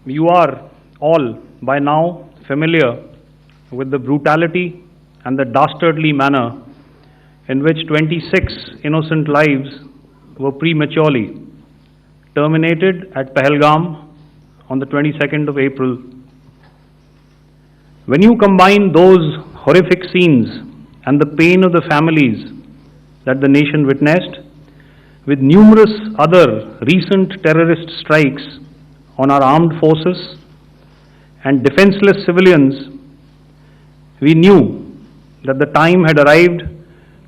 You are all by now familiar with the brutality and the dastardly manner in which 26 innocent lives were prematurely terminated at Pahalgam on the 22nd of April. When you combine those horrific scenes and the pain of the families that the nation witnessed with numerous other recent terrorist strikes on our armed forces and defenseless civilians, we knew that the time had arrived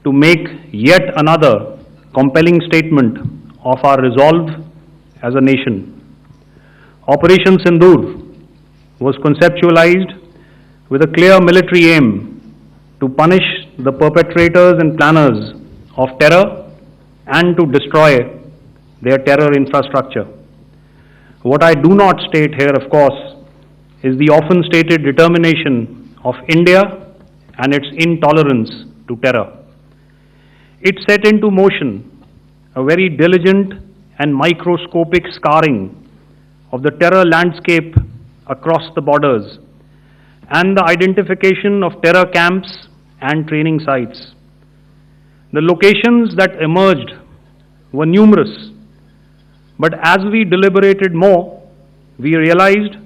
to make yet another compelling statement of our resolve as a nation. Operation Sindoor was conceptualized with a clear military aim to punish the perpetrators and planners of terror and to destroy their terror infrastructure. What I do not state here, of course, is the often stated determination of India and its intolerance to terror. It set into motion a very diligent and microscopic scarring of the terror landscape across the borders and the identification of terror camps and training sites. The locations that emerged were numerous, but as we deliberated more, we realized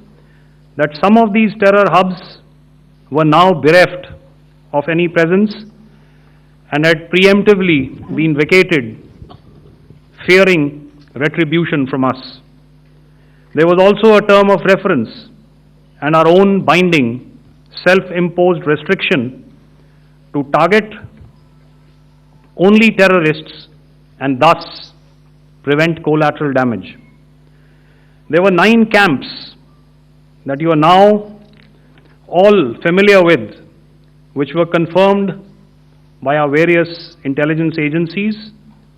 that some of these terror hubs were now bereft of any presence and had preemptively been vacated, fearing retribution from us. There was also a term of reference and our own binding, self-imposed restriction to target only terrorists and thus prevent collateral damage. There were 9 camps that you are now all familiar with, which were confirmed by our various intelligence agencies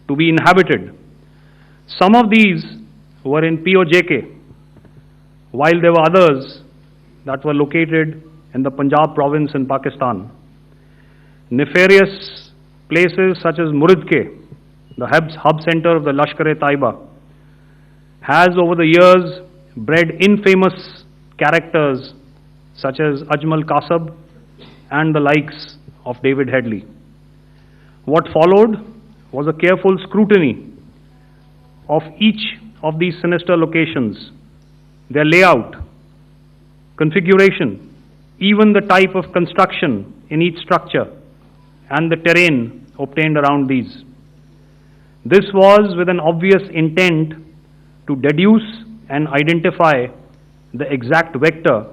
to be inhabited. Some of these were in POJK, while there were others that were located in the Punjab province in Pakistan. Nefarious places such as Muridke, the hub center of the Lashkar-e-Taiba, has over the years bred infamous characters such as Ajmal Kasab and the likes of David Headley. What followed was a careful scrutiny of each of these sinister locations, their layout, configuration, even the type of construction in each structure, and the terrain obtained around these. This was with an obvious intent to deduce and identify the exact vector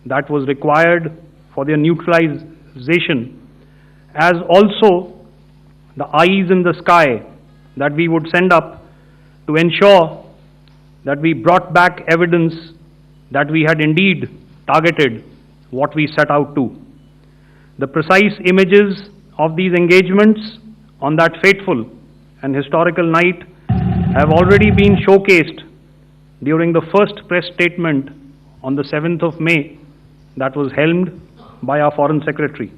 that was required for their neutralization, as also the eyes in the sky that we would send up to ensure that we brought back evidence that we had indeed targeted what we set out to. The precise images of these engagements on that fateful and historical night have already been showcased during the first press statement on the 7th of May that was helmed by our Foreign Secretary.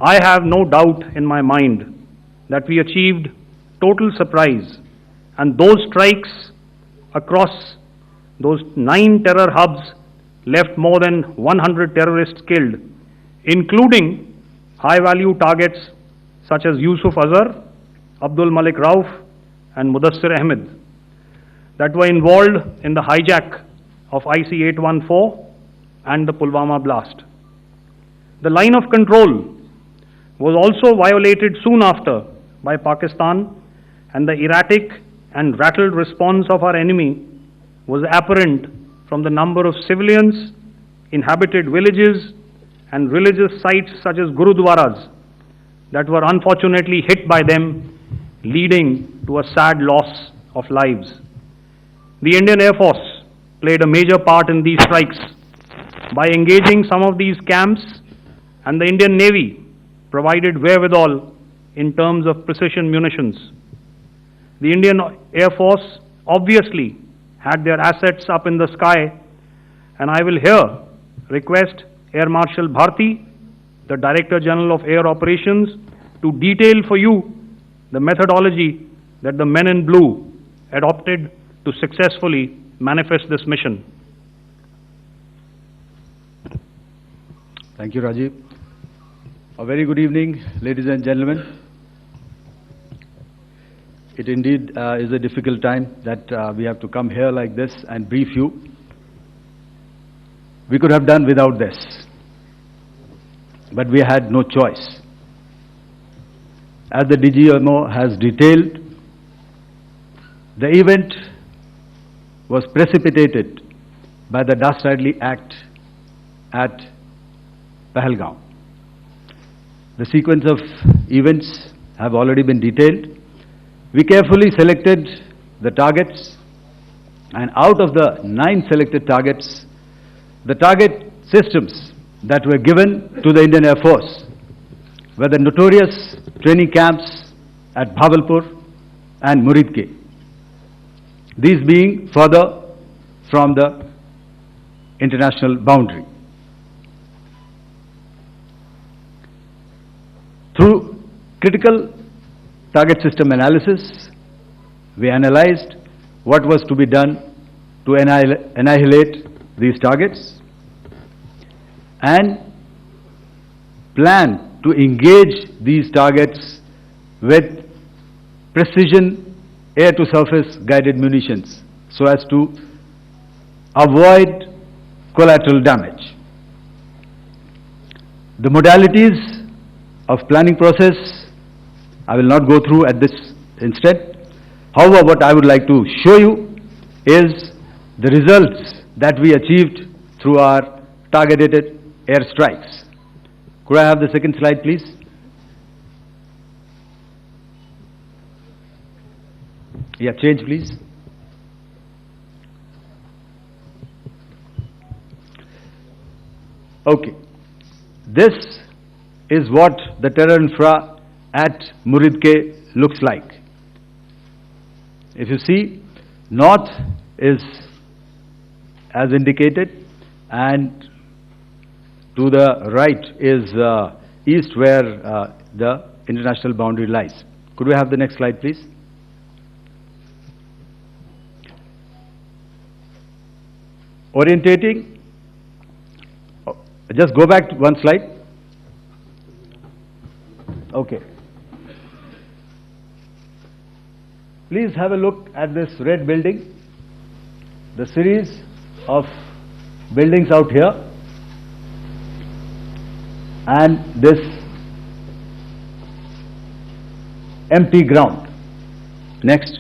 I have no doubt in my mind that we achieved total surprise, and those strikes across those 9 terror hubs left more than 100 terrorists killed, including high-value targets such as Yusuf Azhar, Abdul Malik Rauf, and Mudassir Ahmed that were involved in the hijack of IC-814 and the Pulwama blast. The line of control was also violated soon after by Pakistan, and the erratic and rattled response of our enemy was apparent from the number of civilians, inhabited villages, and religious sites such as Gurudwaras that were unfortunately hit by them, leading to a sad loss of lives. The Indian Air Force played a major part in these strikes by engaging some of these camps, and the Indian Navy provided wherewithal in terms of precision munitions. The Indian Air Force obviously had their assets up in the sky, and I will here request Air Marshal Bharti, the Director General of Air Operations, to detail for you the methodology that the men in blue adopted to successfully manifest this mission. Thank you, Rajiv. A very good evening, ladies and gentlemen. It indeed is a difficult time that we have to come here like this and brief you. We could have done without this, but we had no choice. As the DGMO has detailed, the event was precipitated by the dastardly act at Pahalgaon. The sequence of events have already been detailed. We carefully selected the targets, and out of the 9 selected targets, the target systems that were given to the Indian Air Force were the notorious training camps at Bhavalpur and Muridke, these being further from the international boundary. Through critical target system analysis, we analyzed what was to be done to annihilate these targets and plan to engage these targets with precision air-to-surface guided munitions so as to avoid collateral damage. The modalities of planning process I will not go through at this instant. However, what I would like to show you is the results that we achieved through our targeted air strikes. Could I have the second slide, please? Yeah, change, please. Okay. This is what the terror infra at Muridke looks like. If you see, north is as indicated, and to the right is east, where the international boundary lies. Could we have the next slide, please? Orientating. Just go back to one slide. Okay. Please have a look at this red building, the series of buildings out here, and this empty ground. Next.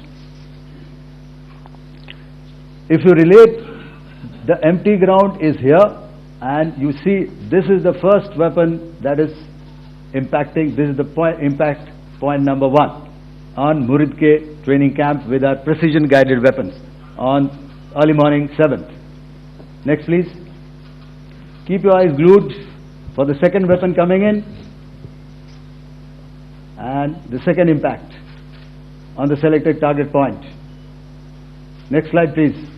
If you relate, the empty ground is here, and you see this is the first weapon that is impacting. This is the impact point number 1 on Muridke training camp with our precision guided weapons on early morning 7th. Next, please. Keep your eyes glued for the second weapon coming in and the second impact on the selected target point. Next slide, please.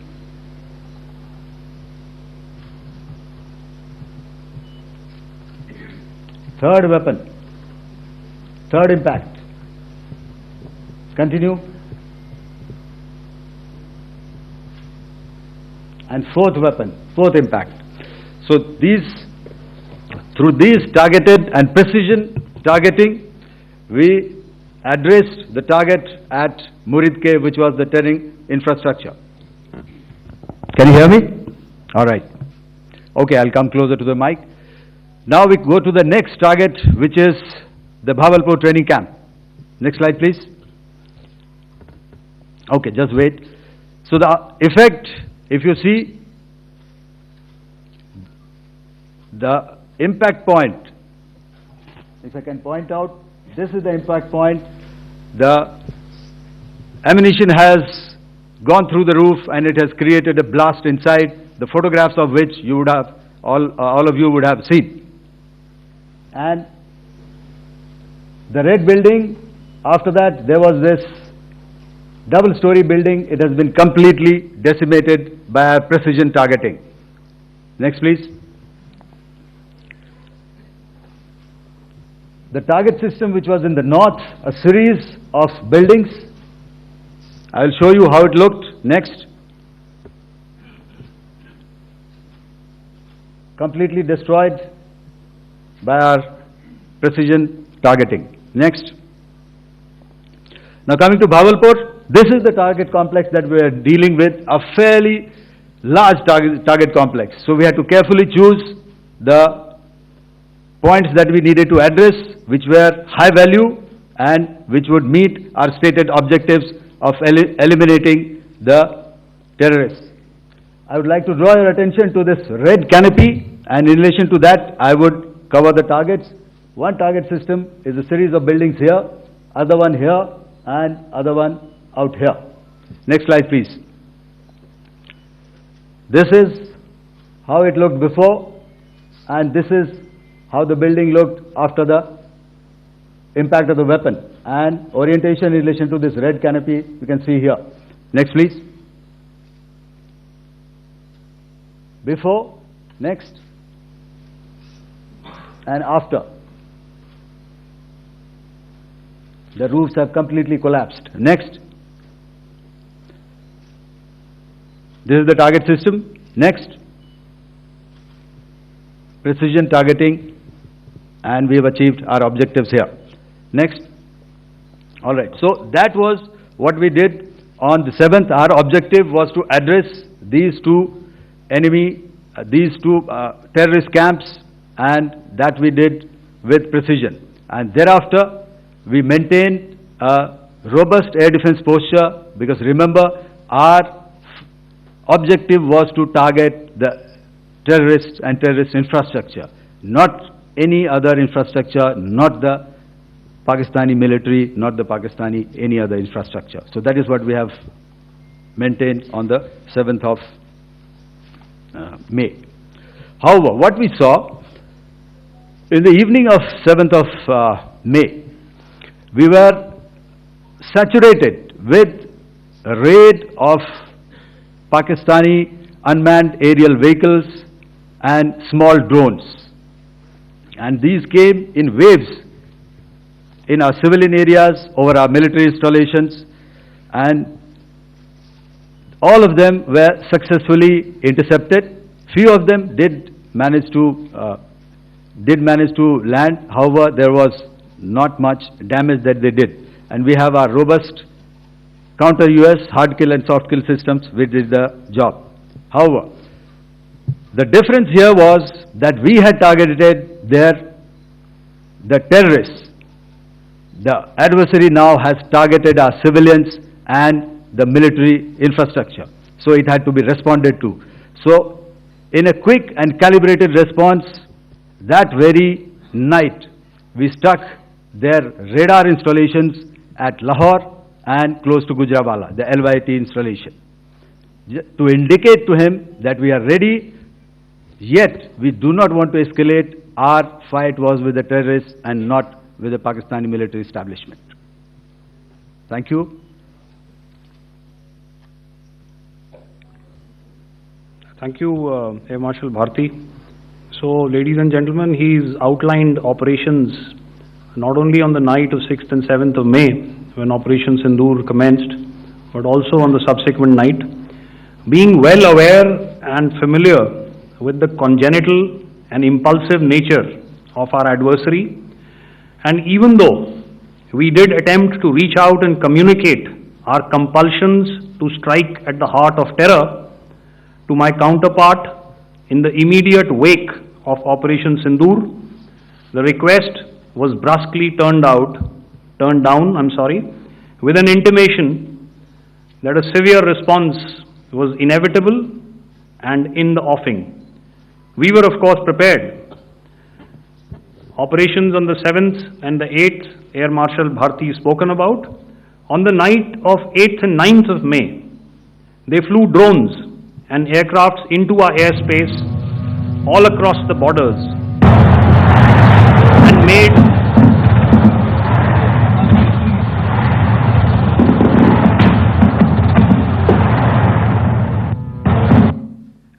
Third weapon, third impact. Continue. And fourth weapon, fourth impact. So through these targeted and precision targeting, we addressed the target at Muridke, which was the terrain infrastructure. Can you hear me? All right. Okay, I'll come closer to the mic. Now we go to the next target, which is the Bhavalpur training camp. Next slide, please. Okay, just wait. So the effect, if you see, the impact point, if I can point out, this is the impact point. The ammunition has gone through the roof and it has created a blast inside, the photographs of which you would have, all of you would have seen. And the red building, after that there was this double-story building. It has been completely decimated by our precision targeting. Next, please. The target system which was in the north, a series of buildings. I will show you how it looked. Next. Completely destroyed. by our precision targeting. Next. Now coming to Bhavalpur, this is the target complex that we are dealing with, a fairly large target complex. So we had to carefully choose the points that we needed to address, which were high value and which would meet our stated objectives of eliminating the terrorists. I would like to draw your attention to this red canopy, and in relation to that, I would cover the targets. One target system is a series of buildings here, other one here, and other one out here. Next slide, please. This is how it looked before, and this is how the building looked after the impact of the weapon, and orientation in relation to this red canopy you can see here. Next, please. Before, next, and after. The roofs have completely collapsed. Next. This is the target system. Next. Precision targeting, and we have achieved our objectives here. Next. All right. So that was what we did on the 7th. Our objective was to address these two terrorist camps, and that we did with precision. And thereafter, we maintained a robust air defense posture, because remember, our objective was to target the terrorists and terrorist infrastructure, not any other infrastructure, not the Pakistani military, not the Pakistani any other infrastructure. So that is what we have maintained on the 7th of May. However, what we saw in the evening of 7th of May, we were saturated with a raid of Pakistani unmanned aerial vehicles and small drones. And these came in waves in our civilian areas, over our military installations, and all of them were successfully intercepted. Few of them did manage to land. However, there was not much damage that they did. And we have our robust counter-US hard kill and soft kill systems which did the job. However, the difference here was that we had targeted the terrorists. The adversary now has targeted our civilians and the military infrastructure. So it had to be responded to. So in a quick and calibrated response, that very night, we struck their radar installations at Lahore and close to Gujranwala, the LYT installation, to indicate to him that we are ready, yet we do not want to escalate. Our fight was with the terrorists and not with the Pakistani military establishment. Thank you. Thank you, Air Marshal Bharti. So, ladies and gentlemen, he's outlined operations not only on the night of 6th and 7th of May, when Operation Sindoor commenced, but also on the subsequent night. Being well aware and familiar with the congenital and impulsive nature of our adversary, and even though we did attempt to reach out and communicate our compulsions to strike at the heart of terror to my counterpart in the immediate wake of Operation Sindoor, the request was brusquely turned down, with an intimation that a severe response was inevitable and in the offing. We were of course prepared. Operations on the 7th and the 8th, Air Marshal Bharti spoken about. On the night of 8th and 9th of May, they flew drones and aircrafts into our airspace all across the borders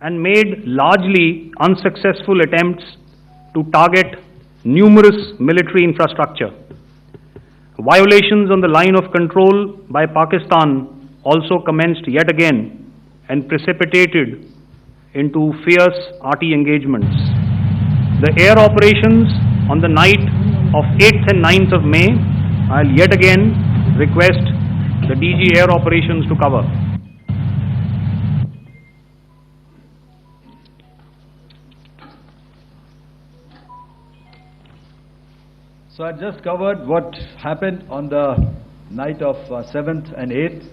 and made largely unsuccessful attempts to target numerous military infrastructure. Violations on the line of control by Pakistan also commenced yet again and precipitated into fierce arty engagements. The air operations on the night of 8th and 9th of May, I'll yet again request the DG Air Operations to cover. So I just covered what happened on the night of 7th and 8th.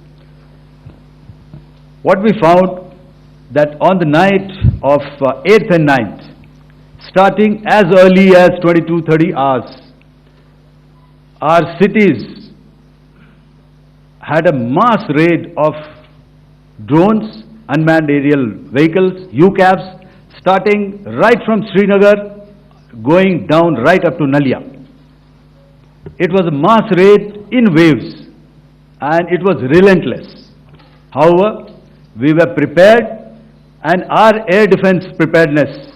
What we found that on the night of 8th and 9th, starting as early as 22:30 hours, our cities had a mass raid of drones, unmanned aerial vehicles, UCAVs, starting right from Srinagar, going down right up to Nalia. It was a mass raid in waves, and it was relentless. However, we were prepared, and our air defense preparedness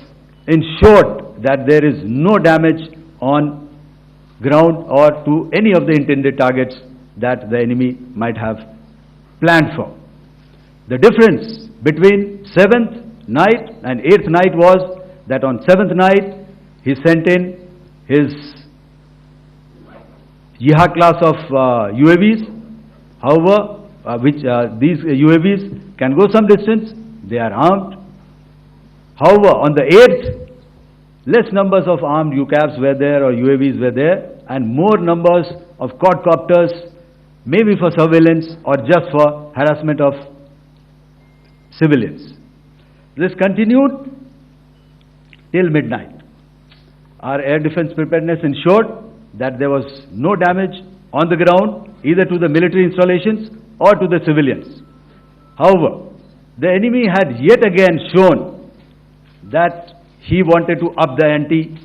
ensured that there is no damage on ground or to any of the intended targets that the enemy might have planned for. The difference between 7th night and 8th night was that on 7th night, he sent in his य-शहर class of UAVs. However, these UAVs can go some distance, they are armed. However, on the 8th, less numbers of armed UCAVs were there or UAVs were there, and more numbers of quadcopters, maybe for surveillance or just for harassment of civilians. This continued till midnight. Our air defense preparedness ensured that there was no damage on the ground, either to the military installations or to the civilians. However, the enemy had yet again shown that he wanted to up the ante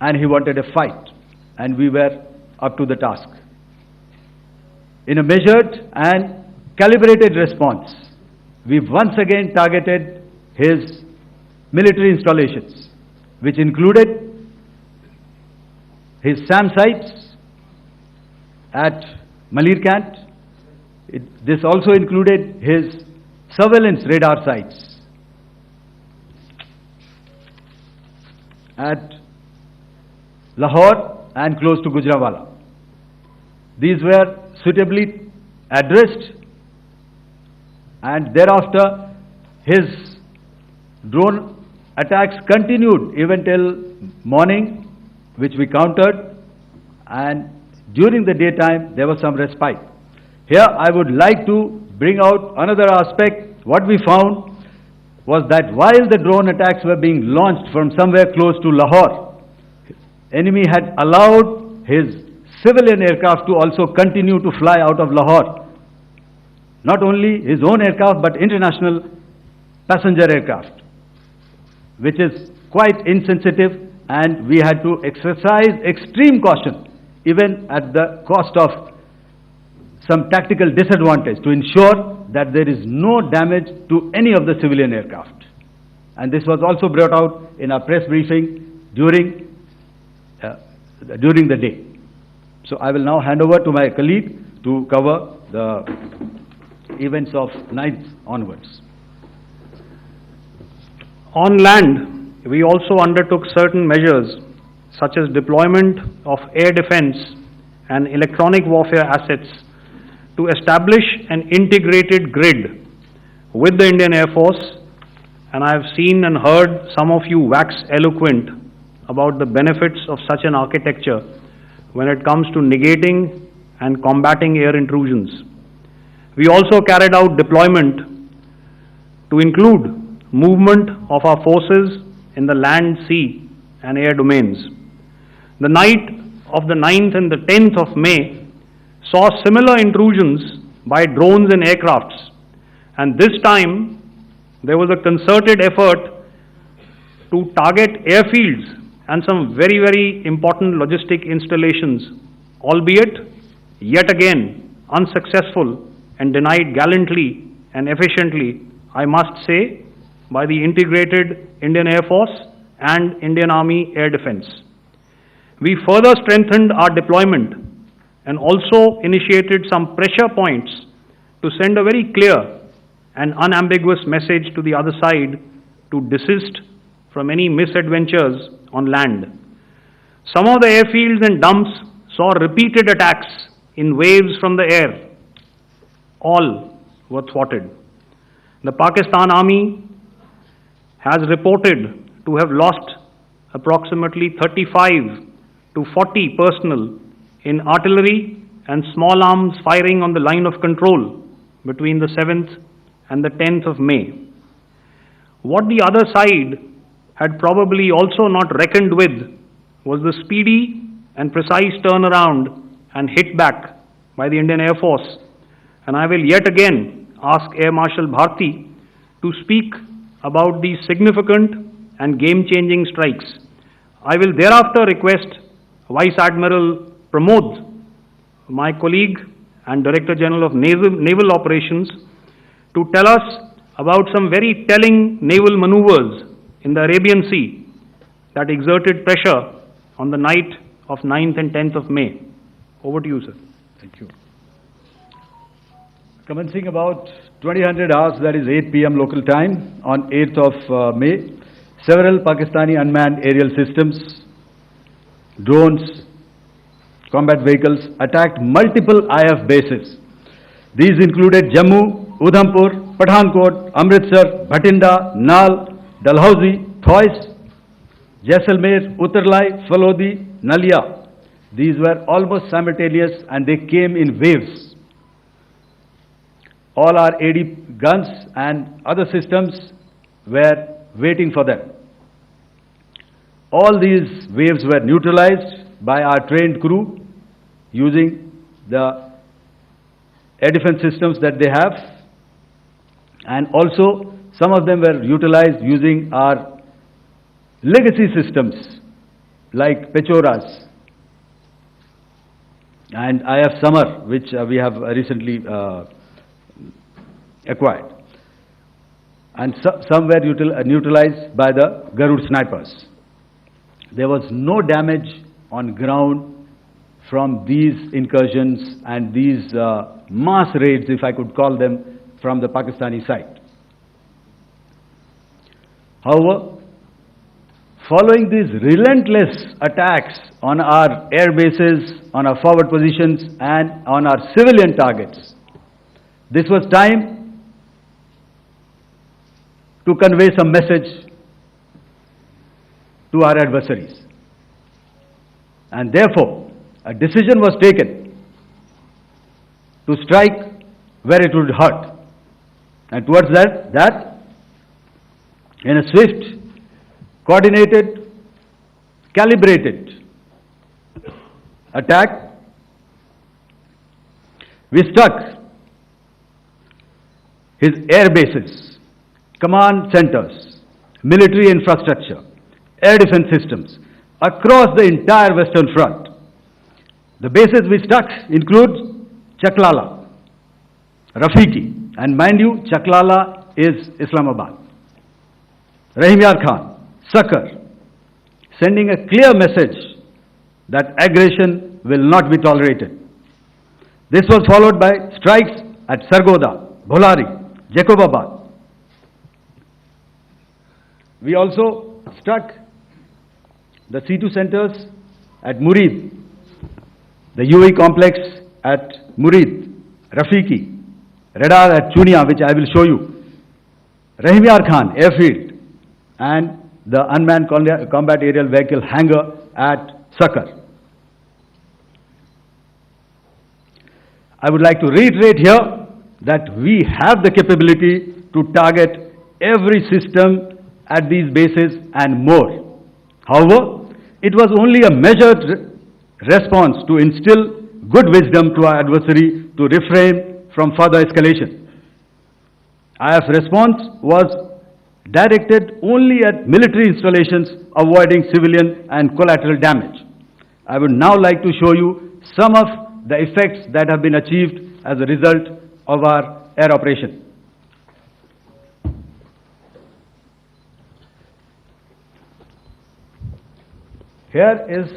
and he wanted a fight, and we were up to the task. In a measured and calibrated response, we once again targeted his military installations, which included his SAM sites at Malirkant. This also included his surveillance radar sites at Lahore and close to Gujranwala. These were suitably addressed, and thereafter his drone attacks continued even till morning, which we countered, and during the daytime there was some respite. Here I would like to bring out another aspect. What we found was that while the drone attacks were being launched from somewhere close to Lahore, enemy had allowed his civilian aircraft to also continue to fly out of Lahore. Not only his own aircraft, but international passenger aircraft, which is quite insensitive, and we had to exercise extreme caution, even at the cost of some tactical disadvantage, to ensure that there is no damage to any of the civilian aircraft. And this was also brought out in our press briefing during the day. So I will now hand over to my colleague to cover the events of 9th onwards. On land, we also undertook certain measures such as deployment of air defense and electronic warfare assets to establish an integrated grid with the Indian Air Force, and I have seen and heard some of you wax eloquent about the benefits of such an architecture when it comes to negating and combating air intrusions. We also carried out deployment to include movement of our forces in the land, sea and air domains. The night of the 9th and the 10th of May saw similar intrusions by drones and aircrafts, and this time there was a concerted effort to target airfields and some very, very important logistic installations, albeit yet again unsuccessful and denied gallantly and efficiently, I must say, by the integrated Indian Air Force and Indian Army Air Defense. We further strengthened our deployment and also initiated some pressure points to send a very clear and unambiguous message to the other side to desist from any misadventures on land. Some of the airfields and dumps saw repeated attacks in waves from the air. All were thwarted. The Pakistan Army has reported to have lost approximately 35 to 40 personnel in artillery and small arms firing on the line of control between the 7th and the 10th of May. What the other side had probably also not reckoned with was the speedy and precise turnaround and hit back by the Indian Air Force. And I will yet again ask Air Marshal Bharti to speak about these significant and game-changing strikes. I will thereafter request Vice Admiral Pramod, my colleague and Director General of Naval Operations, to tell us about some very telling naval maneuvers in the Arabian Sea that exerted pressure on the night of 9th and 10th of May. Over to you, sir. Thank you. Commencing about 2000 hours, that is 8 p.m. local time, on 8th of May, several Pakistani unmanned aerial systems, drones, combat vehicles attacked multiple IF bases. These included Jammu, Udhampur, Pathankot, Amritsar, Bhatinda, Nal, Dalhousie, Thois, Jaisalmer, Uttarlai, Falodi, Nalia. These were almost simultaneous and they came in waves. All our AD guns and other systems were waiting for them. All these waves were neutralized by our trained crew using the air defense systems that they have, and also some of them were utilized using our legacy systems like Pechoras and IF Summer, which we have recently acquired. And some were neutralized by the Garud snipers. There was no damage on ground from these incursions and these mass raids, if I could call them, from the Pakistani side. However, following these relentless attacks on our air bases, on our forward positions and on our civilian targets, this was time to convey some message to our adversaries. And therefore, a decision was taken to strike where it would hurt. And towards that, in a swift, coordinated, calibrated attack, we struck his air bases, command centers, military infrastructure, air defense systems across the entire Western Front. The bases we struck include Chaklala, Rafiki, and mind you, Chaklala is Islamabad. Rahim Yar Khan, Sakar, sending a clear message that aggression will not be tolerated. This was followed by strikes at Sargoda, Bholari, Jacobabad. We also struck the C2 centers at Murid, the UAE complex at Murid, Rafiki, radar at Chunia, which I will show you, Rahim Yar Khan airfield, and the unmanned combat aerial vehicle hangar at Sakar. I would like to reiterate here that we have the capability to target every system at these bases and more. However, it was only a measured response to instill good wisdom to our adversary to refrain from further escalation. IF response was directed only at military installations, avoiding civilian and collateral damage. I would now like to show you some of the effects that have been achieved as a result of our air operation. Here is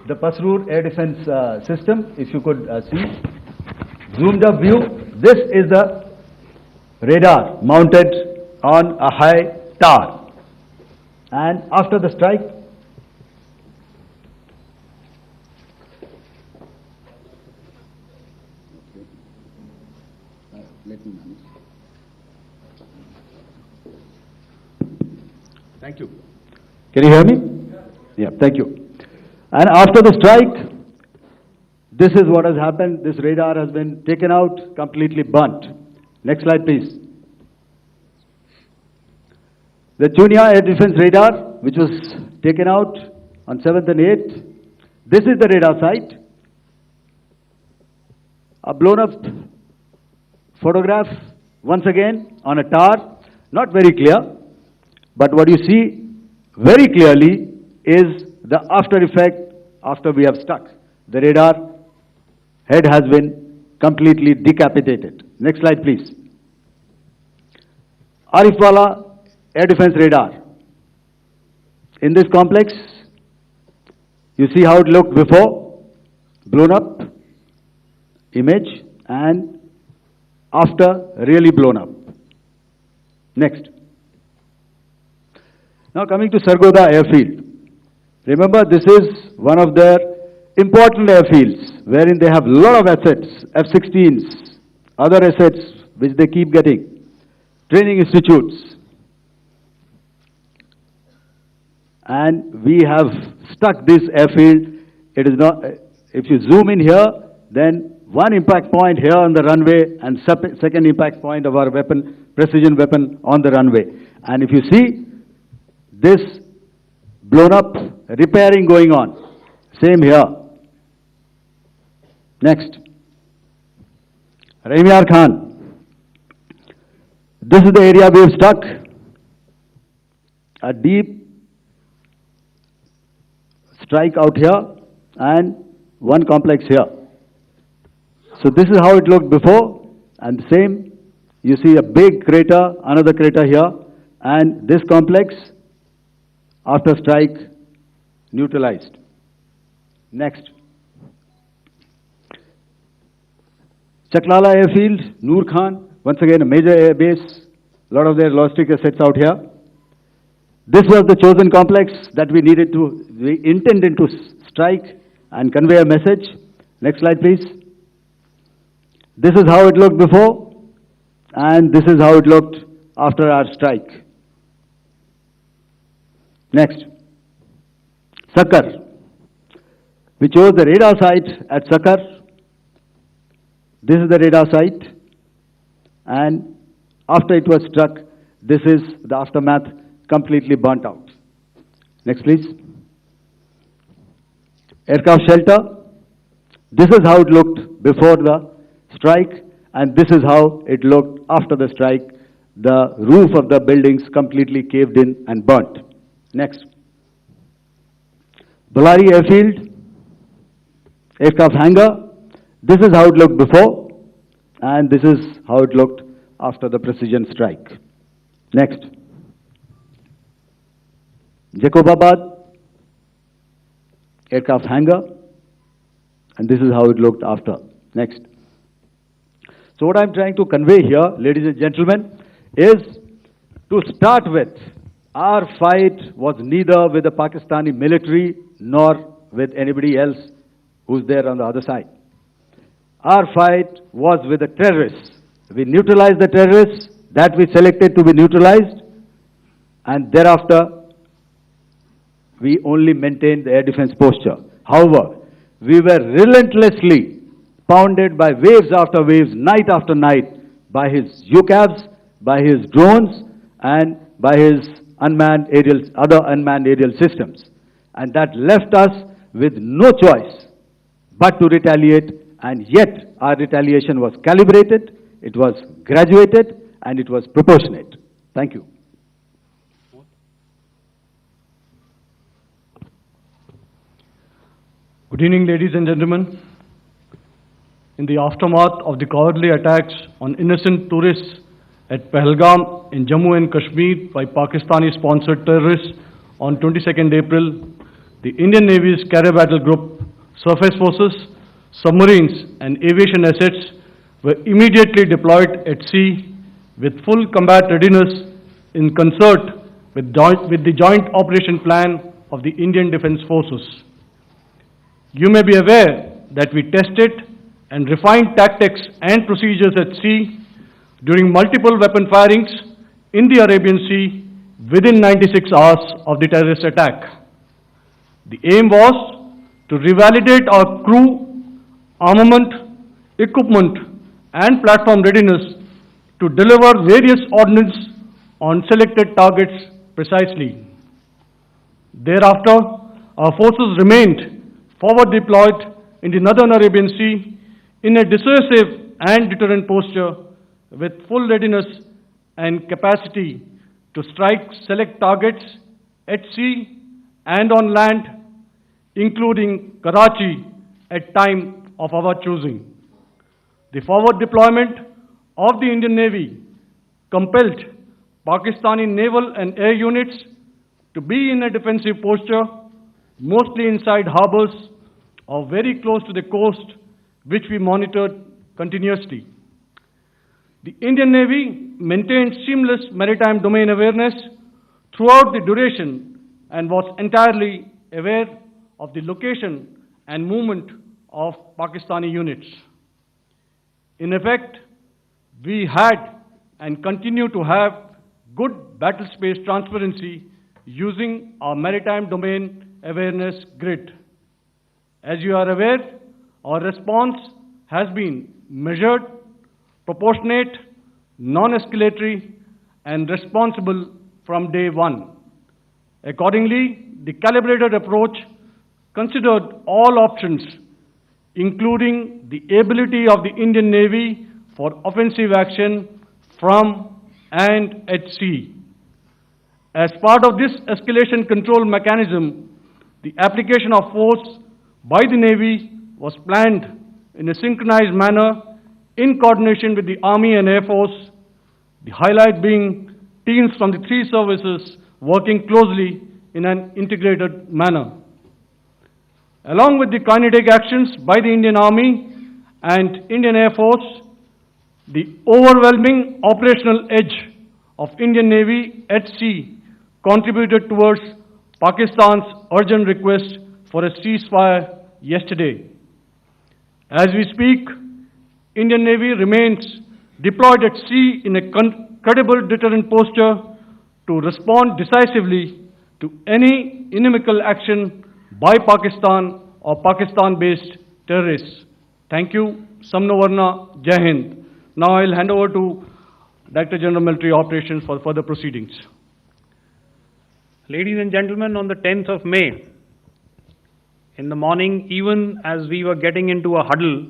the Pasrur air defense system, if you could see. Zoomed up view, this is the radar mounted on a high tower. And after the strike, Thank you. Can you hear me? Yeah, thank you. And after the strike, this is what has happened. This radar has been taken out, completely burnt. Next slide, please. The Chunia Air Defense Radar, which was taken out on 7th and 8th. This is the radar site. A blown up photograph, once again, on a tower. Not very clear, but what you see very clearly is the after effect after we have struck. The radar head has been completely decapitated. Next slide, please. Arifwala Air Defense Radar. In this complex, you see how it looked before, blown up image, and after really blown up. Next. Now coming to Sargodha Airfield. Remember, this is one of their important airfields wherein they have a lot of assets, F-16s, other assets which they keep getting, training institutes. And we have stuck this airfield. It is not, if you zoom in here, then one impact point here on the runway and second impact point of our weapon, precision weapon on the runway. And if you see this blown up, repairing going on. Same here. Next. Raimiar Khan. This is the area we have stuck. A deep strike out here and one complex here. So this is how it looked before, and same, you see a big crater, another crater here, and this complex, after strike, neutralized. Next. Chaklala Airfield, Noor Khan, once again a major air base, a lot of their logistic assets out here. This was the chosen complex that we intended to strike and convey a message. Next slide, please. This is how it looked before, and this is how it looked after our strike. Next. Sakar. We chose the radar site at Sakar. This is the radar site, and after it was struck, this is the aftermath, completely burnt out. Next, please. Aircraft shelter. This is how it looked before the strike, and this is how it looked after the strike. The roof of the buildings completely caved in and burnt. Next. Bellary Airfield, aircraft hangar. This is how it looked before, and this is how it looked after the precision strike. Next. Jacobabad, aircraft hangar, and this is how it looked after. Next. So what I'm trying to convey here, ladies and gentlemen, is to start with, our fight was neither with the Pakistani military nor with anybody else who's there on the other side. Our fight was with the terrorists. We neutralized the terrorists that we selected to be neutralized, and thereafter we only maintained the air defense posture. However, we were relentlessly pounded by waves after waves, night after night, by his UCAVs, by his drones, and by his other unmanned aerial systems. And that left us with no choice but to retaliate, and yet our retaliation was calibrated, it was graduated, and it was proportionate. Thank you. Good evening, ladies and gentlemen. In the aftermath of the cowardly attacks on innocent tourists at Pahalgam in Jammu and Kashmir by Pakistani-sponsored terrorists on 22nd April, the Indian Navy's Carrier Battle Group, surface forces, submarines, and aviation assets were immediately deployed at sea with full combat readiness in concert with the joint operation plan of the Indian Defence Forces. You may be aware that we tested and refined tactics and procedures at sea during multiple weapon firings in the Arabian Sea within 96 hours of the terrorist attack. The aim was to revalidate our crew, armament, equipment, and platform readiness to deliver various ordnance on selected targets precisely. Thereafter, our forces remained forward deployed in the Northern Arabian Sea in a dissuasive and deterrent posture with full readiness and capacity to strike select targets at sea and on land, including Karachi at time of our choosing. The forward deployment of the Indian Navy compelled Pakistani naval and air units to be in a defensive posture, mostly inside harbors or very close to the coast, which we monitored continuously. The Indian Navy maintained seamless maritime domain awareness throughout the duration and was entirely aware of the location and movement of Pakistani units. In effect, we had and continue to have good battle space transparency using our maritime domain awareness grid. As you are aware, our response has been measured, proportionate, non-escalatory, and responsible from day one. Accordingly, the calibrated approach considered all options, including the ability of the Indian Navy for offensive action from and at sea. As part of this escalation control mechanism, the application of force by the Navy was planned in a synchronized manner in coordination with the Army and Air Force, the highlight being teams from the three services working closely in an integrated manner. Along with the kinetic actions by the Indian Army and Indian Air Force, the overwhelming operational edge of Indian Navy at sea contributed towards Pakistan's urgent request for a ceasefire yesterday. As we speak, Indian Navy remains deployed at sea in a credible deterrent posture to respond decisively to any inimical action by Pakistan or Pakistan-based terrorists. Thank you. Samno Varna, Jai Hind. Now I'll hand over to Director General Military Operations for further proceedings. Ladies and gentlemen, on the 10th of May, in the morning, even as we were getting into a huddle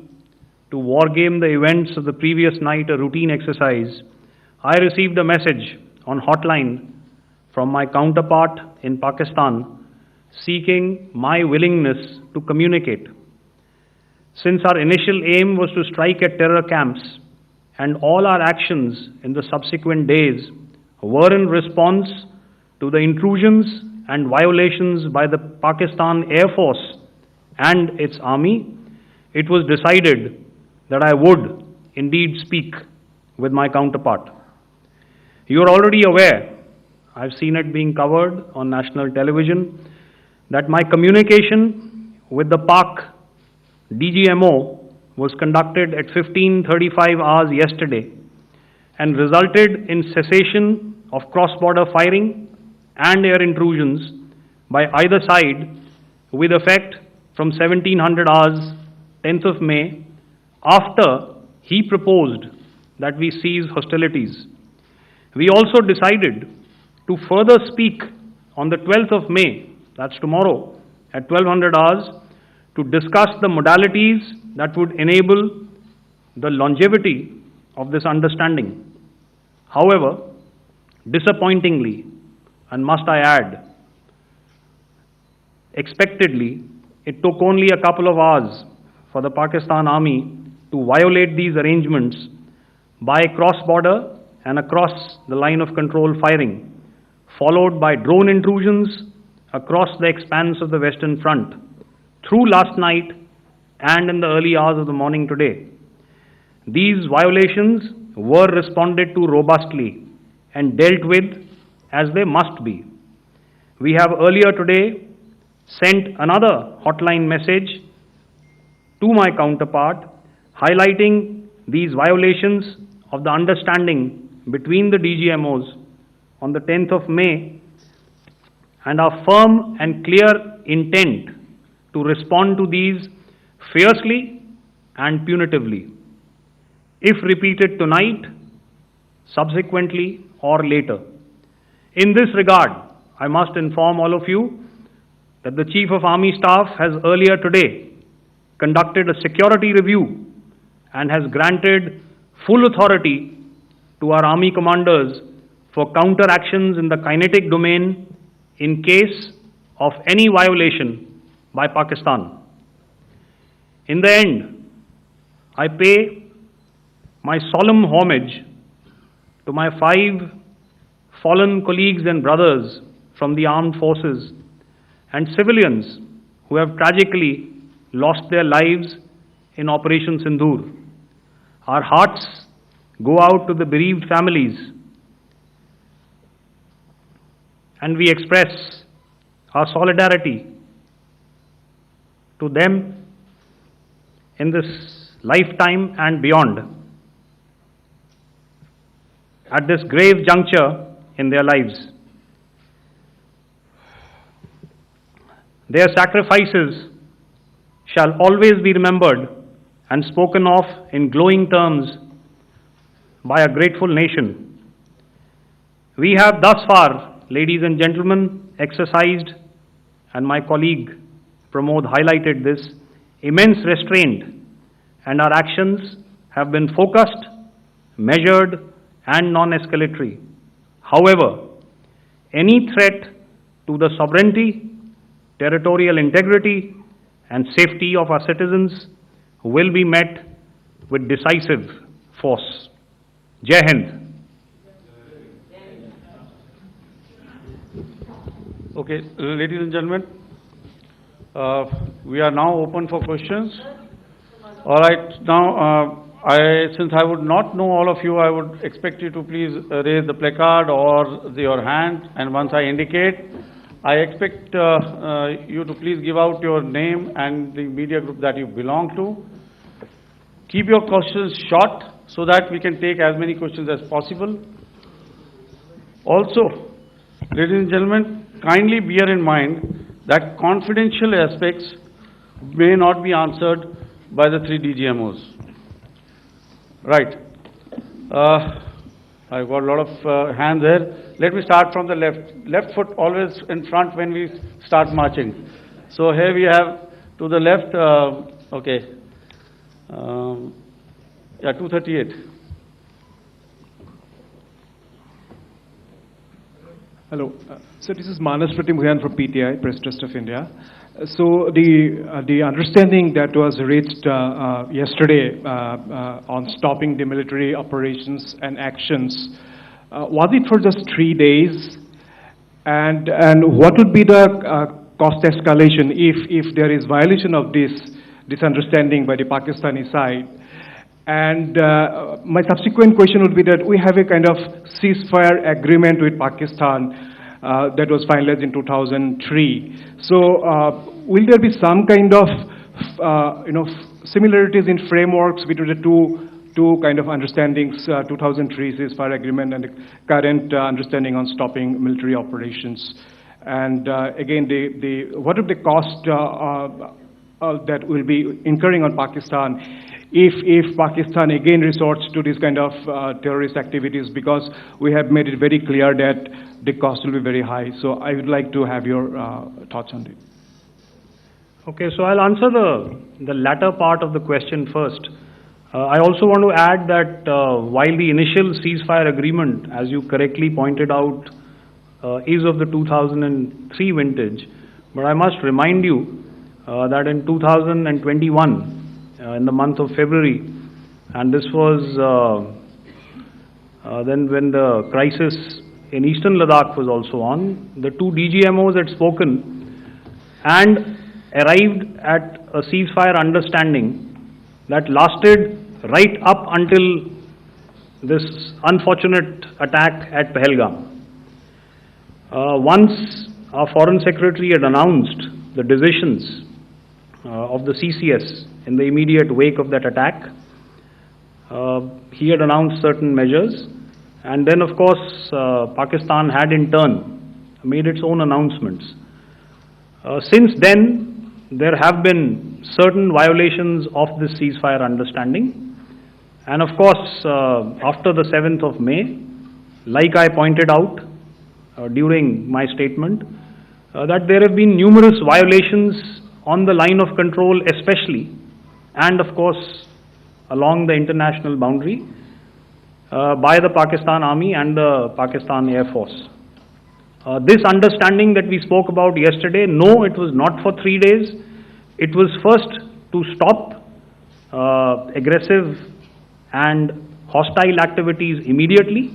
to wargame the events of the previous night, a routine exercise, I received a message on hotline from my counterpart in Pakistan seeking my willingness to communicate. Since our initial aim was to strike at terror camps, and all our actions in the subsequent days were in response to the intrusions and violations by the Pakistan Air Force and its army, it was decided that I would indeed speak with my counterpart. You are already aware, I've seen it being covered on national television, that my communication with the Pak DGMO was conducted at 15:35 hours yesterday and resulted in cessation of cross-border firing and air intrusions by either side with effect from 1700 hours 10th of May, after he proposed that we cease hostilities. We also decided to further speak on the 12th of May, that's tomorrow, at 1200 hours, to discuss the modalities that would enable the longevity of this understanding. However, disappointingly, and must I add, expectedly, it took only a couple of hours for the Pakistan Army to violate these arrangements by cross-border and across the line of control firing, followed by drone intrusions across the expanse of the Western Front through last night and in the early hours of the morning today. These violations were responded to robustly and dealt with as they must be. We have earlier today sent another hotline message to my counterpart highlighting these violations of the understanding between the DGMOs on the 10th of May, and our firm and clear intent to respond to these fiercely and punitively, if repeated tonight, subsequently, or later. In this regard, I must inform all of you that the Chief of Army Staff has earlier today conducted a security review and has granted full authority to our Army commanders for counter-actions in the kinetic domain in case of any violation by Pakistan. In the end, I pay my solemn homage to my 5 fallen colleagues and brothers from the armed forces and civilians who have tragically lost their lives in Operation Sindoor. Our hearts go out to the bereaved families, and we express our solidarity to them in this lifetime and beyond, at this grave juncture in their lives. Their sacrifices shall always be remembered and spoken of in glowing terms by a grateful nation. We have thus far, ladies and gentlemen, exercised, and my colleague Pramod highlighted this, immense restraint, and our actions have been focused, measured, and non-escalatory. However, any threat to the sovereignty, territorial integrity, and safety of our citizens will be met with decisive force. Jai Hind. Okay, ladies and gentlemen, we are now open for questions. All right, now since I would not know all of you, I would expect you to please raise the placard or your hand, and once I indicate, I expect you to please give out your name and the media group that you belong to. Keep your questions short so that we can take as many questions as possible. Also, ladies and gentlemen, kindly bear in mind that confidential aspects may not be answered by the 3 DGMOs. Right. I've got a lot of hands there. Let me start from the left. Left foot always in front when we start marching. So here we have to the left, okay. Yeah, 238. Hello. So this is Manas Pratimhuyan from PTI, Press Trust of India. So the understanding that was reached yesterday on stopping the military operations and actions, was it for just 3 days? And what would be the cost escalation if there is violation of this understanding by the Pakistani side? And my subsequent question would be that we have a kind of ceasefire agreement with Pakistan that was finalized in 2003. So will there be some kind of similarities in frameworks between the two kind of understandings, 2003 ceasefire agreement and the current understanding on stopping military operations? And again, what are the cost that will be incurring on Pakistan if Pakistan again resorts to this kind of terrorist activities, because we have made it very clear that the cost will be very high. So I would like to have your thoughts on it. Okay, so I'll answer the latter part of the question first. I also want to add that while the initial ceasefire agreement, as you correctly pointed out, is of the 2003 vintage, but I must remind you that in 2021, in the month of February, and this was then when the crisis in eastern Ladakh was also on, the 2 DGMOs had spoken and arrived at a ceasefire understanding that lasted right up until this unfortunate attack at Pahalgam. Once our Foreign Secretary had announced the decisions of the CCS in the immediate wake of that attack, he had announced certain measures, And then, of course, Pakistan had in turn made its own announcements. Since then, there have been certain violations of this ceasefire understanding. And of course, after the 7th of May, like I pointed out during my statement, that there have been numerous violations on the line of control especially, and of course along the international boundary by the Pakistan Army and the Pakistan Air Force. This understanding that we spoke about yesterday, no, it was not for 3 days. It was first to stop aggressive and hostile activities immediately,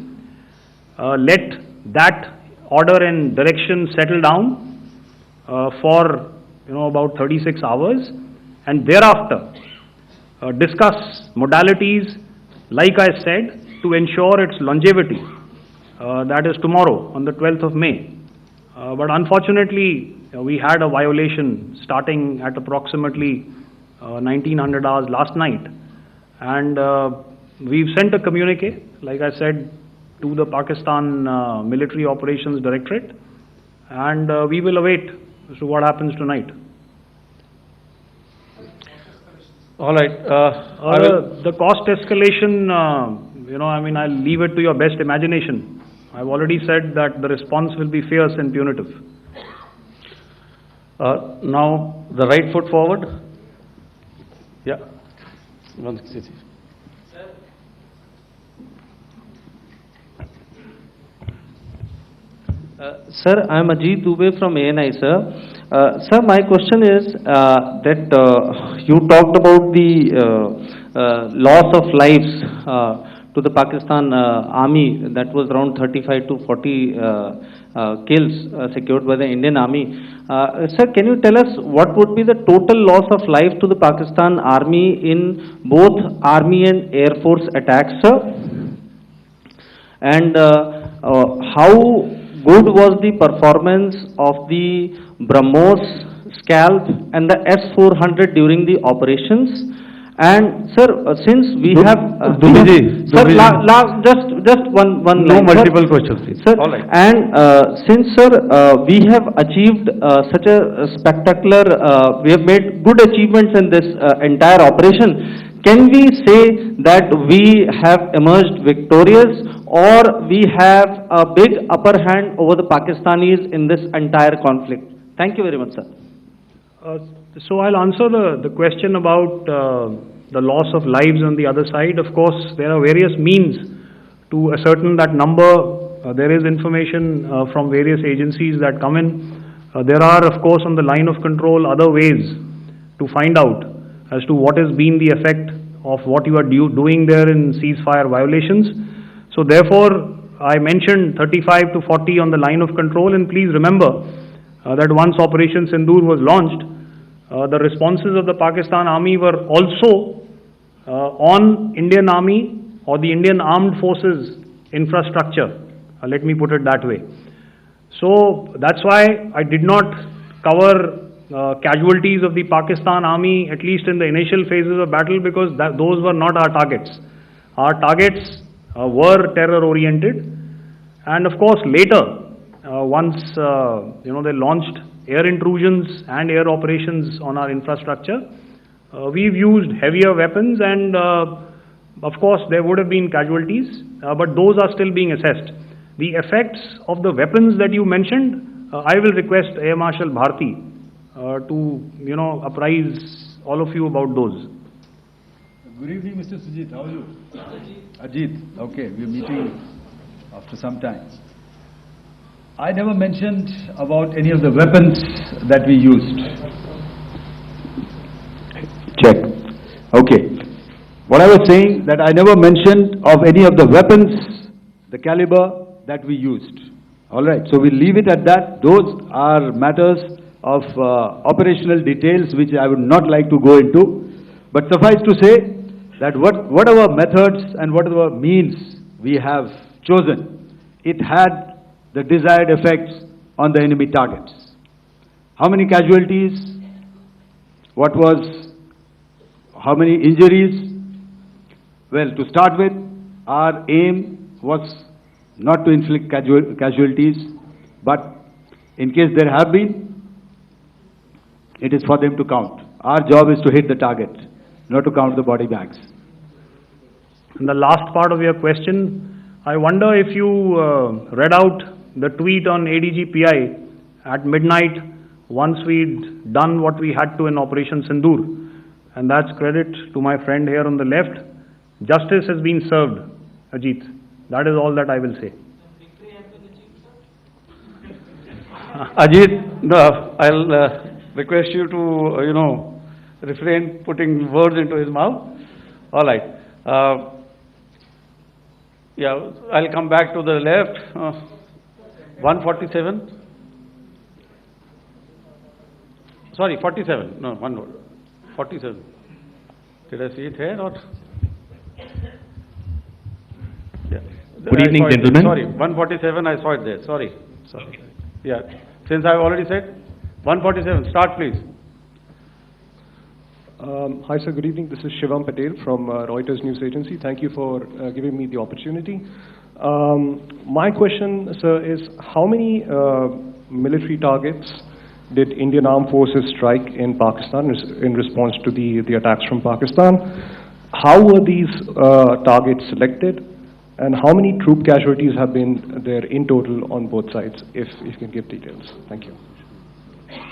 let that order and direction settle down for about 36 hours, and thereafter discuss modalities, like I said, to ensure its longevity. That is tomorrow on the 12th of May. But unfortunately, we had a violation starting at approximately 1900 hours last night, and we've sent a communique, like I said, to the Pakistan Military Operations Directorate, and we will await as to what happens tonight. All right. The cost escalation, I'll leave it to your best imagination. I've already said that the response will be fierce and punitive. Now, the right foot forward. Yeah. Sir, I am Ajit Dubey from A.N., sir. Sir, my question is that you talked about the loss of lives to the Pakistan Army, that was around 35 to 40 kills secured by the Indian Army. Sir, can you tell us what would be the total loss of life to the Pakistan Army in both Army and Air Force attacks, sir? And how good was the performance of the BrahMos, Scalp and the S-400 during the operations? And sir, since we have sir, just one No line, multiple sir. questions, please. Sir, All right. and since sir, we have achieved such a spectacular, we have made good achievements in this entire operation, can we say that we have emerged victorious, or we have a big upper hand over the Pakistanis in this entire conflict? Thank you very much, sir. So I'll answer the question about the loss of lives on the other side. Of course, there are various means to ascertain that number. There is information from various agencies that come in. There are, of course, on the line of control, other ways to find out as to what has been the effect of what you are doing there in ceasefire violations. So therefore, I mentioned 35 to 40 on the line of control, and please remember that once Operation Sindoor was launched, the responses of the Pakistan Army were also on Indian Army or the Indian Armed Forces infrastructure. Let me put it that way. So that's why I did not cover casualties of the Pakistan Army, at least in the initial phases of battle, because those were not our targets. Our targets were terror-oriented, and of course later, once they launched air intrusions and air operations on our infrastructure, we've used heavier weapons, and of course there would have been casualties, but those are still being assessed. The effects of the weapons that you mentioned, I will request Air Marshal Bharti to apprise all of you about those. Good evening, Mr. Sujit. How are you? Ajit. Okay, we're meeting after some time. I never mentioned about any of the weapons that we used. Check. Okay. What I was saying, that I never mentioned of any of the weapons, the caliber that we used. All right. So we'll leave it at that. Those are matters of operational details which I would not like to go into. But suffice to say that whatever methods and whatever means we have chosen, it had the desired effects on the enemy targets. How many casualties? How many injuries? Well, to start with, our aim was not to inflict casualties, but in case there have been, it is for them to count. Our job is to hit the target, not to count the body bags. And the last part of your question, I wonder if you read out the tweet on ADG-PI at midnight once we'd done what we had to in Operation Sindoor. And that's credit to my friend here on the left. Justice has been served, Ajit. That is all that I will say. Ajit, I'll request you to, refrain putting words into his mouth. All right. Yeah, I'll come back to the left. 147. Sorry, 47. No, one word. 47. Did I see it here or? Yeah. Good evening, gentlemen. Sorry, 147, I saw it there. Sorry. Okay. Yeah. Since I've already said 147, start please. Hi sir, good evening. This is Shivam Patel from Reuters News Agency. Thank you for giving me the opportunity. My question, sir, is how many military targets did Indian Armed Forces strike in Pakistan in response to the attacks from Pakistan? How were these targets selected? And how many troop casualties have been there in total on both sides, if you can give details? Thank you.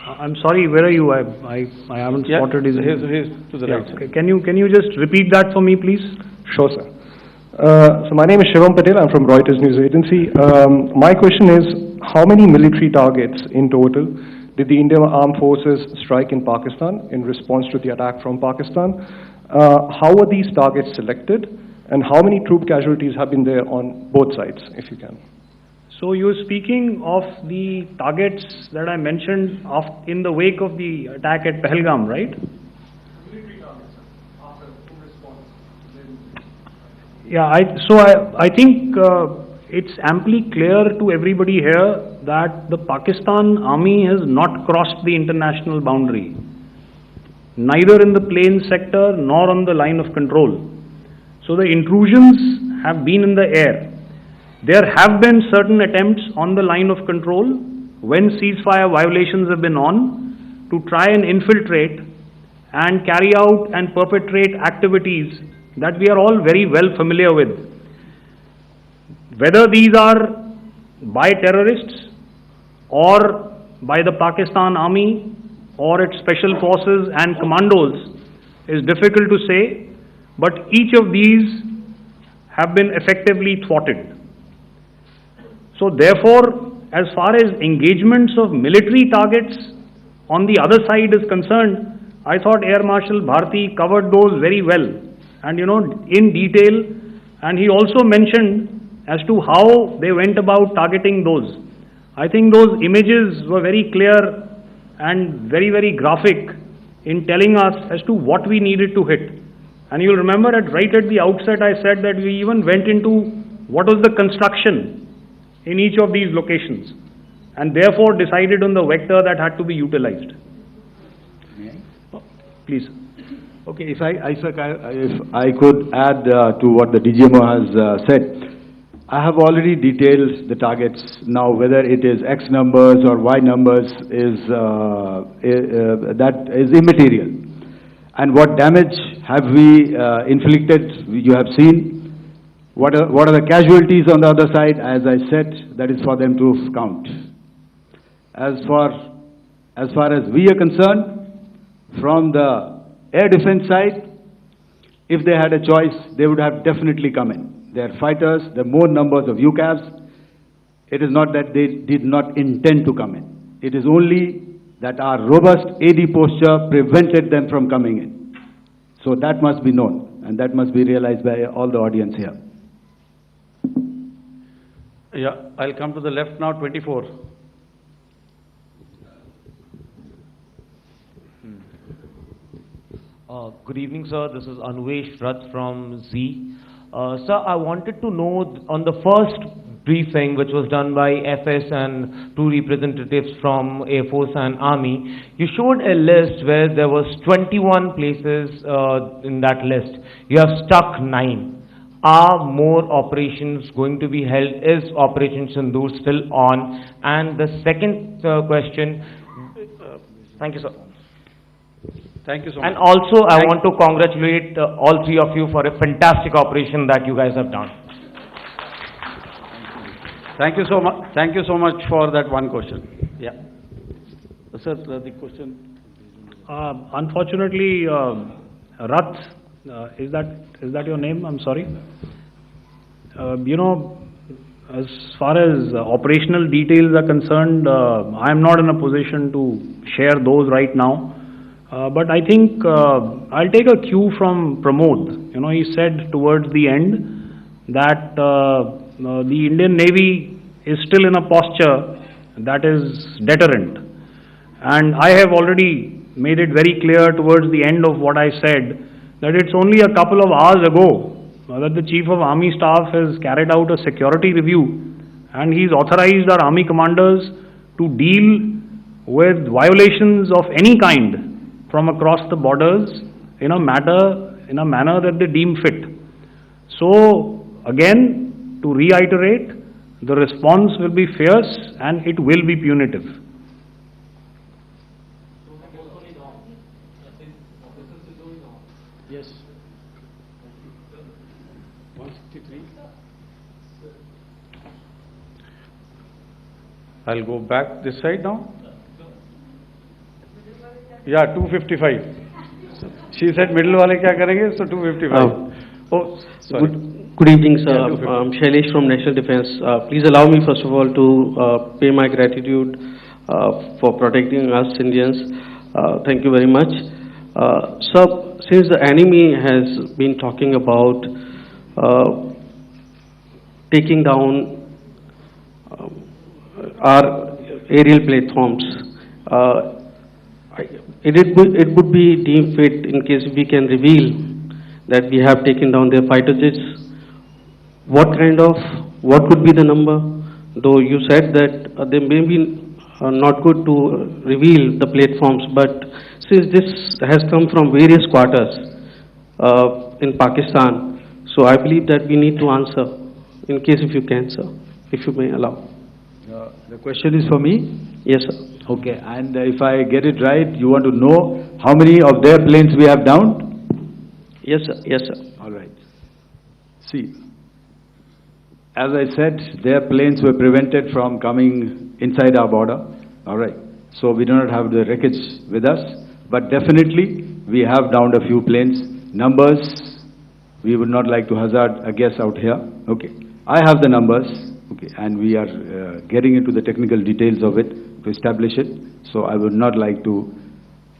I'm sorry, where are you? I haven't spotted his... He's to the right. Okay. Can you just repeat that for me, please? Sure, sir. So my name is Shivam Patel. I'm from Reuters News Agency. My question is, how many military targets in total did the Indian Armed Forces strike in Pakistan in response to the attack from Pakistan? How were these targets selected? And how many troop casualties have been there on both sides, if you can? So you're speaking of the targets that I mentioned in the wake of the attack at Pahalgam, right? Military targets, after response. Yeah, I think it's amply clear to everybody here that the Pakistan army has not crossed the international boundary, neither in the plain sector nor on the line of control. So the intrusions have been in the air. There have been certain attempts on the line of control when ceasefire violations have been on to try and infiltrate and carry out and perpetrate activities that we are all very well familiar with. Whether these are by terrorists or by the Pakistan army or its special forces and commandos is difficult to say, but each of these have been effectively thwarted. So therefore, as far as engagements of military targets on the other side is concerned, I thought Air Marshal Bharti covered those very well and in detail, and he also mentioned as to how they went about targeting those. I think those images were very clear and very, very graphic in telling us as to what we needed to hit. And you'll remember right at the outset I said that we even went into what was the construction in each of these locations and therefore decided on the vector that had to be utilized. Please. Okay, if I could add to what the DGMO has said, I have already detailed the targets. Now, whether it is X numbers or Y numbers that is immaterial. And what damage have we inflicted? You have seen. What are the casualties on the other side? As I said, that is for them to count. As far as we are concerned, from the air defense side, if they had a choice, they would have definitely come in. They are fighters, there are more numbers of UCAVs. It is not that they did not intend to come in. It is only that our robust AD posture prevented them from coming in. So that must be known, and that must be realized by all the audience here. Yeah, I'll come to the left now, 24. Good evening, sir. This is Anvesh Rath from Z. Sir, I wanted to know on the first briefing which was done by FS and two representatives from Air Force and Army, you showed a list where there was 21 places in that list. You have stuck 9. are more operations going to be held? Is Operation Sindoor still on? And the second question, thank you, sir. Thank you so much. And also, I want to congratulate all three of you for a fantastic operation that you guys have done. Thank you so much. Thank you so much for that one question. Yeah. Sir, the question. Unfortunately, Rath, is that your name? I'm sorry. You know, as far as operational details are concerned, I am not in a position to share those right now. But I think I'll take a cue from Pramod. You know, he said towards the end that the Indian Navy is still in a posture that is deterrent. And I have already made it very clear towards the end of what I said that it's only a couple of hours ago that the Chief of Army Staff has carried out a security review and he's authorized our Army commanders to deal with violations of any kind from across the borders in a manner that they deem fit. So again, to reiterate, the response will be fierce and it will be punitive. Yes. 163. I'll go back this side now. Yeah, 255. She said middle wale kya karenge, so 255. Oh, sorry. Good evening, sir. I'm Shailesh from National Defense. Please allow me, first of all, to pay my gratitude for protecting us Indians. Thank you very much. Sir, since the enemy has been talking about taking down our aerial platforms, it would be deemed fit in case we can reveal that we have taken down their fighter jets. What could be the number? Though you said that they may be not good to reveal the platforms, but since this has come from various quarters in Pakistan, so I believe that we need to answer, in case if you can, sir, if you may allow. The question is for me? Yes, sir. Okay, and if I get it right, you want to know how many of their planes we have downed? Yes, sir. Yes, sir. All right. See, as I said, their planes were prevented from coming inside our border. All right. So we do not have the wreckage with us, but definitely we have downed a few planes. Numbers, we would not like to hazard a guess out here. Okay. I have the numbers. Okay, and we are getting into the technical details of it to establish it. So I would not like to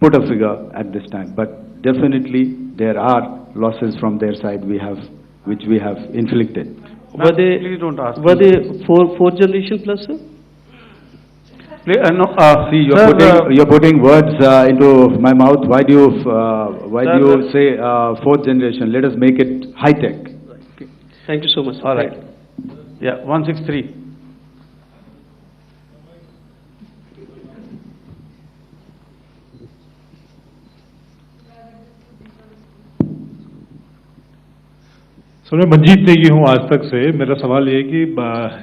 put a figure at this time, but definitely there are losses from their side which we have inflicted. Were they, please don't ask. Were they fourth generation plus, sir? No, see, you're putting words into my mouth. Why do you say fourth generation? Let us make it high tech. Okay. Thank you so much. All right. Yeah, 163. Sir, मैं मंजीत नेगी हूँ आज तक से। मेरा सवाल ये है कि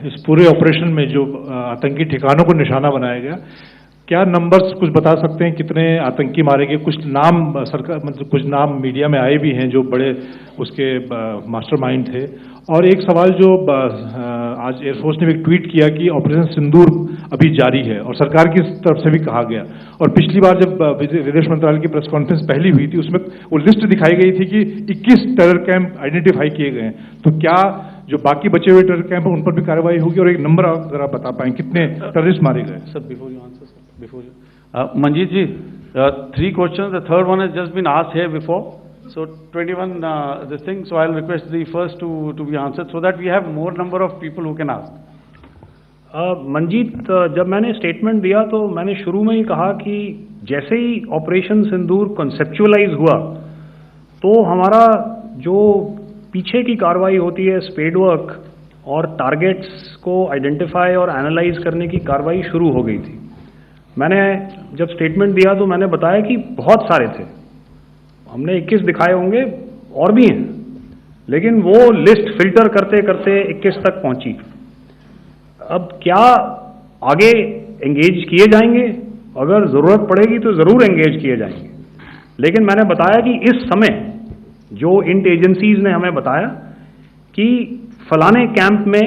इस पूरे ऑपरेशन में जो आतंकी ठिकानों को निशाना बनाया गया, क्या नंबर्स कुछ बता सकते हैं कितने आतंकी मारे गए? कुछ नाम सरकार, मतलब कुछ नाम मीडिया में आए भी हैं जो बड़े उसके मास्टरमाइंड थे। और एक सवाल जो आज एयरफोर्स ने भी एक ट्वीट किया कि ऑपरेशन सिंदूर अभी जारी है और सरकार की तरफ से भी कहा गया। और पिछली बार जब विदेश मंत्रालय की प्रेस कॉन्फ्रेंस पहली हुई थी, उसमें वो लिस्ट दिखाई गई थी कि 21 टेरर कैंप आइडेंटिफाई किए गए हैं। तो क्या जो बाकी बचे हुए टेरर कैंप हैं उन पर भी कार्रवाई होगी? और एक नंबर अगर आप बता पाएं कितने टेररिस्ट मारे गए? Sir, before you answer, sir, before you Manjeet ji, 3 questions. The third one has just been asked here before. So 21 this thing. So I'll request the first to be answered so that we have more number of people who can ask. Manjeet, जब मैंने statement दिया तो मैंने शुरू में ही कहा कि जैसे ही ऑपरेशन सिंदूर कॉन्सेप्चुअलाइज हुआ तो हमारा जो पीछे की कार्रवाई होती है स्पेड वर्क और टारगेट्स को आइडेंटिफाई और एनालाइज करने की कार्रवाई शुरू हो गई थी। मैंने जब स्टेटमेंट दिया तो मैंने बताया कि बहुत सारे थे, हमने 21 दिखाए होंगे और भी हैं। लेकिन वो लिस्ट फिल्टर करते करते 21 तक पहुंची। अब क्या आगे एंगेज किए जाएंगे? अगर ज़रूरत पड़ेगी तो ज़रूर एंगेज किए जाएंगे, लेकिन मैंने बताया कि इस समय जो इंट एजेंसीज ने हमें बताया कि फलाने कैंप में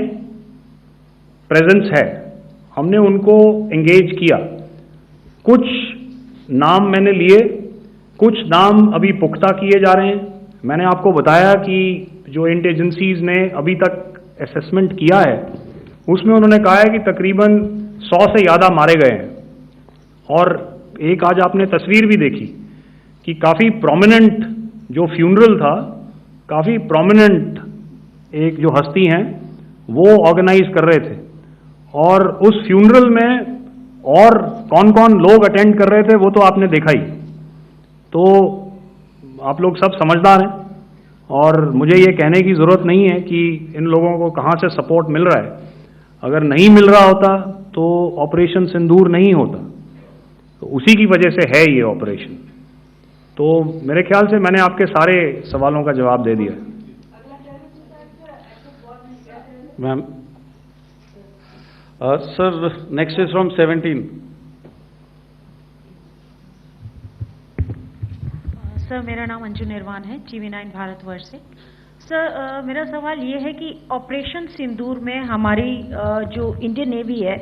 प्रेजेंस है, हमने उनको एंगेज किया। कुछ नाम मैंने लिए, कुछ नाम अभी पुख्ता किए जा रहे हैं। मैंने आपको बताया कि जो इंट एजेंसीज ने अभी तक असेसमेंट किया है उसमें उन्होंने कहा है कि तकरीबन 100 से ज़्यादा मारे गए हैं। और एक आज आपने तस्वीर भी देखी कि काफ़ी प्रोमिनेंट जो फ्यूनरल था, काफ़ी प्रोमिनेंट एक जो हस्ती हैं वो ऑर्गेनाइज कर रहे थे, और उस फ्यूनरल में और कौन कौन लोग अटेंड कर रहे थे वो तो आपने देखा ही। तो आप लोग सब समझदार हैं, और मुझे ये कहने की ज़रूरत नहीं है कि इन लोगों को कहाँ से सपोर्ट मिल रहा है। अगर नहीं मिल रहा होता तो ऑपरेशन सिंदूर नहीं होता, तो उसी की वजह से है ये ऑपरेशन। तो मेरे ख्याल से मैंने आपके सारे सवालों का जवाब दे दिया। Ma'am, sir, next is from 17। Sir, मेरा नाम अंजू निर्वाण है, TV9 भारतवर्ष से। सर, मेरा सवाल ये है कि ऑपरेशन सिंदूर में हमारी जो इंडियन नेवी है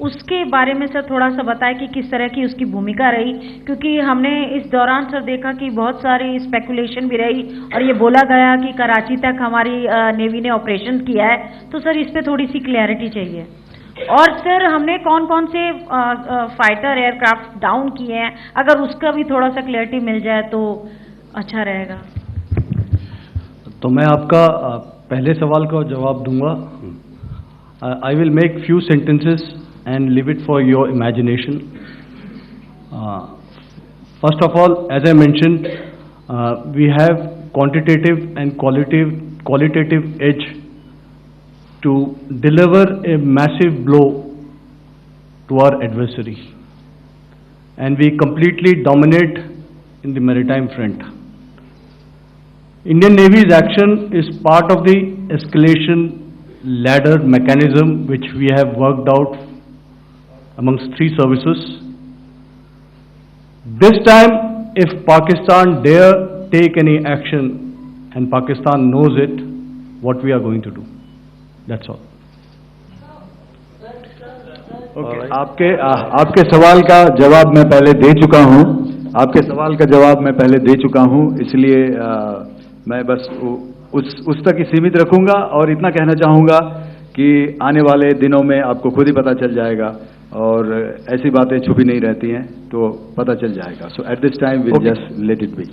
उसके बारे में सर थोड़ा सा बताएं कि किस तरह की उसकी भूमिका रही, क्योंकि हमने इस दौरान सर देखा कि बहुत सारी स्पेकुलेशन भी रही और ये बोला गया कि कराची तक हमारी नेवी ने ऑपरेशन किया है। तो सर इस पे थोड़ी सी क्लैरिटी चाहिए। और सर हमने कौन कौन से फाइटर एयरक्राफ्ट डाउन किए हैं, अगर उसका भी थोड़ा सा क्लैरिटी मिल जाए तो अच्छा रहेगा। तो मैं आपका पहले सवाल का जवाब दूंगा। I will make few sentences and leave it for your imagination. First of all, as I mentioned, we have quantitative and qualitative edge to deliver a massive blow to our adversary, and we completely dominate in the maritime front. Indian Navy's action is part of the escalation ladder mechanism which we have worked out amongst 3 services. This time, if Pakistan dare take any action, and Pakistan knows it, what we are going to do. That's all. Okay. आपके सवाल का जवाब मैं पहले दे चुका हूं। आपके सवाल का जवाब मैं पहले दे चुका हूं, इसलिए मैं बस उस तक ही सीमित रखूंगा, और इतना कहना चाहूंगा कि आने वाले दिनों में आपको खुद ही पता चल जाएगा, और ऐसी बातें छुपी नहीं रहती हैं, तो पता चल जाएगा। So at this time will just let it B.